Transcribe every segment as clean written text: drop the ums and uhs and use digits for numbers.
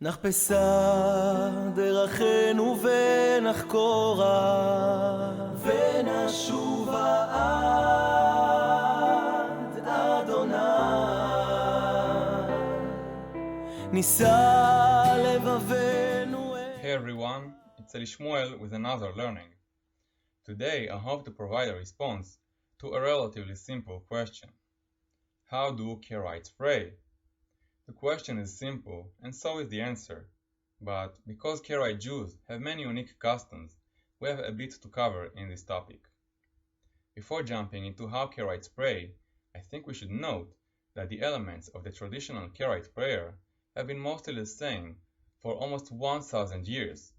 נחפשה דרכנו ונחקורה ונשובה עד אדוני נישא לבבנו. Hey everyone, it's Eli Shmuel with another learning. Today I hope to provide a response to a relatively simple question. How do Karaites pray? The question is simple, and so is the answer. But because Karaite Jews have many unique customs, we have a bit to cover in this topic. Before jumping into how Karaites pray, I think we should note that the elements of the traditional Karaite prayer have been mostly the same for almost 1,000 years.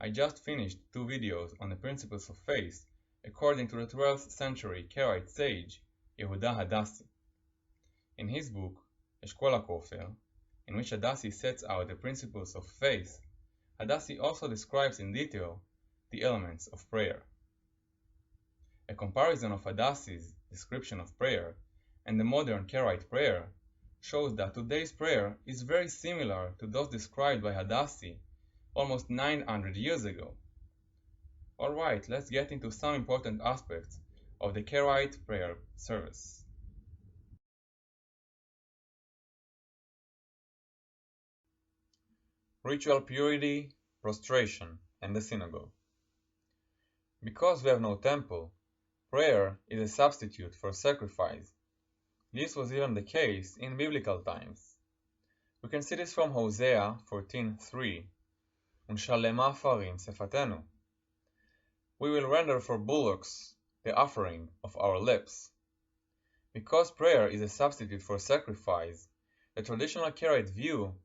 I just finished 2 videos on the principles of faith according to the 12th century Karaite sage Yehuda Hadassi. In his book, Eshkol HaKofer, in which Hadassi sets out the principles of faith, Hadassi also describes in detail the elements of prayer. A comparison of Hadassi's description of prayer and the modern Karaite prayer shows that today's prayer is very similar to those described by Hadassi almost 900 years ago. Alright, let's get into some important aspects of the Karaite prayer service. Ritual purity, prostration, and the synagogue. Because we have no temple, prayer is a substitute for sacrifice. This was even the case in biblical times. We can see this from Hosea 14:3. Unshalema farim sefatenu. We will render for bullocks the offering of our lips. Because prayer is a substitute for sacrifice, the traditional Karaite view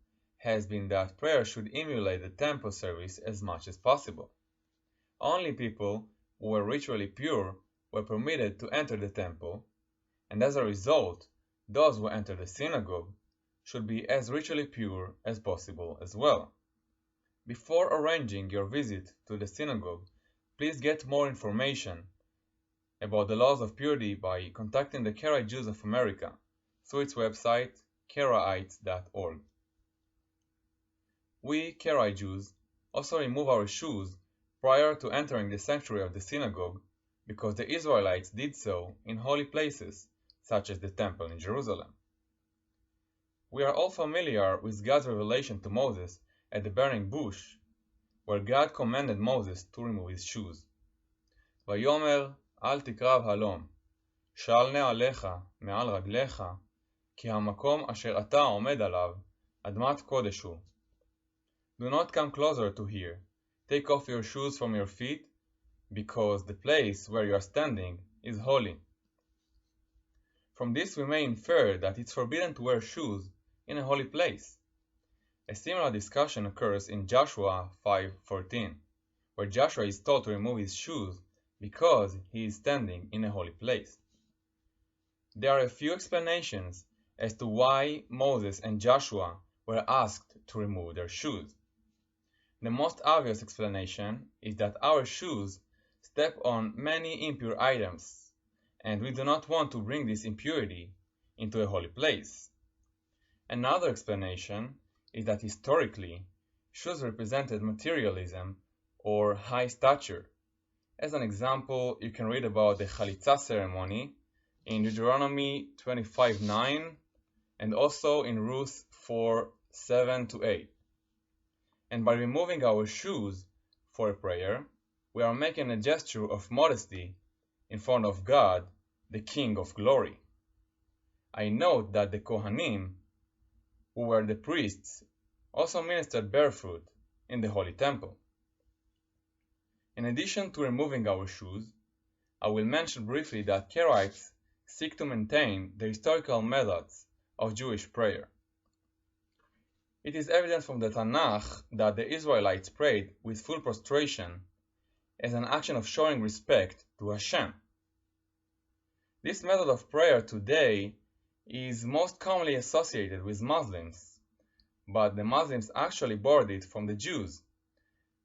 has been that prayer should emulate the temple service as much as possible. Only people who were ritually pure were permitted to enter the temple, and as a result, those who enter the synagogue should be as ritually pure as possible as well. Before arranging your visit to the synagogue, please get more information about the laws of purity by contacting the Karaite Jews of America through its website karaites.org. We, Karaite Jews, also remove our shoes prior to entering the sanctuary of the synagogue because the Israelites did so in holy places, such as the temple in Jerusalem. We are all familiar with God's revelation to Moses at the burning bush, where God commanded Moses to remove his shoes. ויאמר אל תקרב הלום, של נעליך מעל רגליך, כי המקום אשר אתה עומד עליו, אדמת קודש הוא. Do not come closer to here. Take off your shoes from your feet, because the place where you are standing is holy. From this we may infer that it's forbidden to wear shoes in a holy place. A similar discussion occurs in Joshua 5:14, where Joshua is told to remove his shoes because he is standing in a holy place. There are a few explanations as to why Moses and Joshua were asked to remove their shoes. The most obvious explanation is that our shoes step on many impure items, and we do not want to bring this impurity into a holy place. Another explanation is that historically, shoes represented materialism or high stature. As an example, you can read about the Chalitza ceremony in Deuteronomy 25:9 and also in Ruth 4:7-8. And by removing our shoes for a prayer, we are making a gesture of modesty in front of God, the King of Glory. I note that the Kohanim, who were the priests, also ministered barefoot in the Holy Temple. In addition to removing our shoes, I will mention briefly that Karaites seek to maintain the historical methods of Jewish prayer. It is evident from the Tanakh that the Israelites prayed with full prostration as an action of showing respect to Hashem. This method of prayer today is most commonly associated with Muslims, but the Muslims actually borrowed it from the Jews.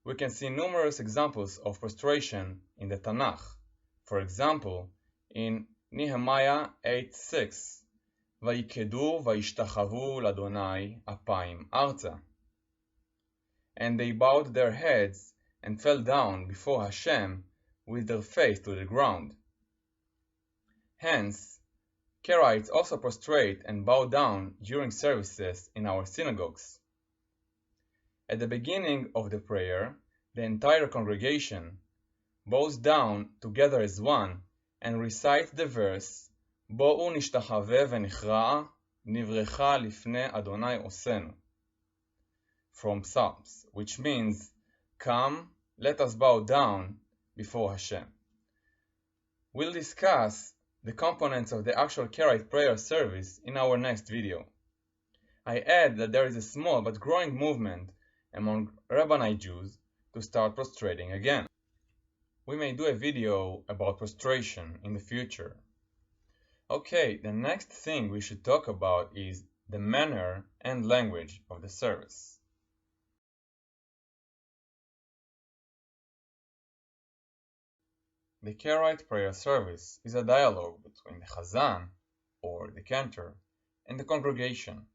We can see numerous examples of prostration in the Tanakh. For example, in Nehemiah 8:6, ויקדו וישתחוו לאדוני אפיים ארצה. and they bowed their heads and fell down before Hashem with their face to the ground. Hence, Karaites also prostrate and bow down during services in our synagogues. At the beginning of the prayer, the entire congregation bows down together as one and recites the verse, Bo'u nishtachave v'nichra'ah, nivrecha lifnei Adonai osenu, from Psalms, which means, come, let us bow down before Hashem. We'll discuss the components of the actual Karaite prayer service in our next video. I add that there is a small but growing movement among Rabbinite Jews to start prostrating again. We may do a video about prostration in the future. Okay, the next thing we should talk about is the manner and language of the service. The Karaite prayer service is a dialogue between the Chazan, or the cantor, and the congregation,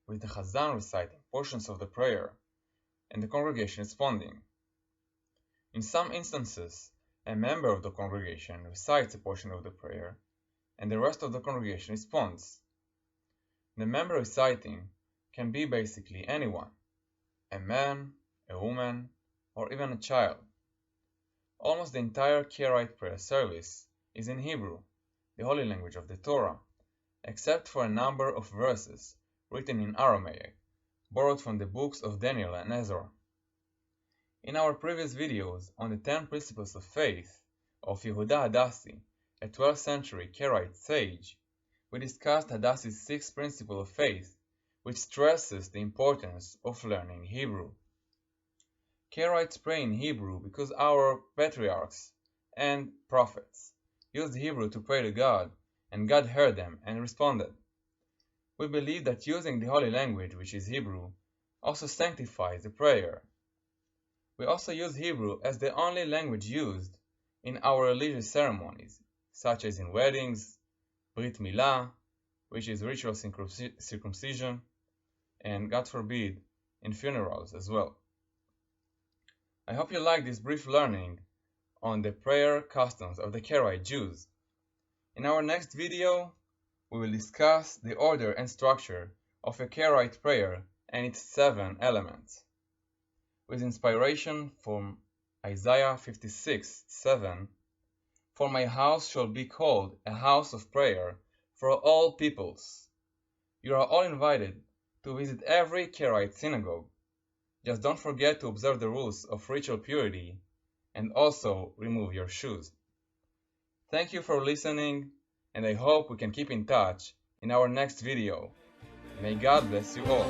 with the Chazan reciting portions of the prayer and the congregation responding. In some instances, a member of the congregation recites a portion of the prayer and the rest of the congregation responds. The member reciting can be basically anyone, a man, a woman, or even a child. Almost the entire Karaite prayer service is in Hebrew, the holy language of the Torah, except for a number of verses written in Aramaic, borrowed from the books of Daniel and Ezra. In our previous videos on the 10 Principles of Faith of Yehuda Hadassi, a 12th century Karaite sage, we discussed Hadassi's 6th principle of faith, which stresses the importance of learning Hebrew. Karaites pray in Hebrew because our patriarchs and prophets used Hebrew to pray to God, and God heard them and responded. We believe that using the holy language, which is Hebrew, also sanctifies the prayer. We also use Hebrew as the only language used in our religious ceremonies, such as in weddings, Brit Milah, which is ritual circumcision, and God forbid, in funerals as well. I hope you like this brief learning on the prayer customs of the Karaite Jews. In our next video, we will discuss the order and structure of a Karaite prayer and its 7 elements. With inspiration from Isaiah 56:7, For my house shall be called a house of prayer for all peoples. You are all invited to visit every Karaite synagogue. Just don't forget to observe the rules of ritual purity and also remove your shoes. Thank you for listening, and I hope we can keep in touch in our next video. May God bless you all.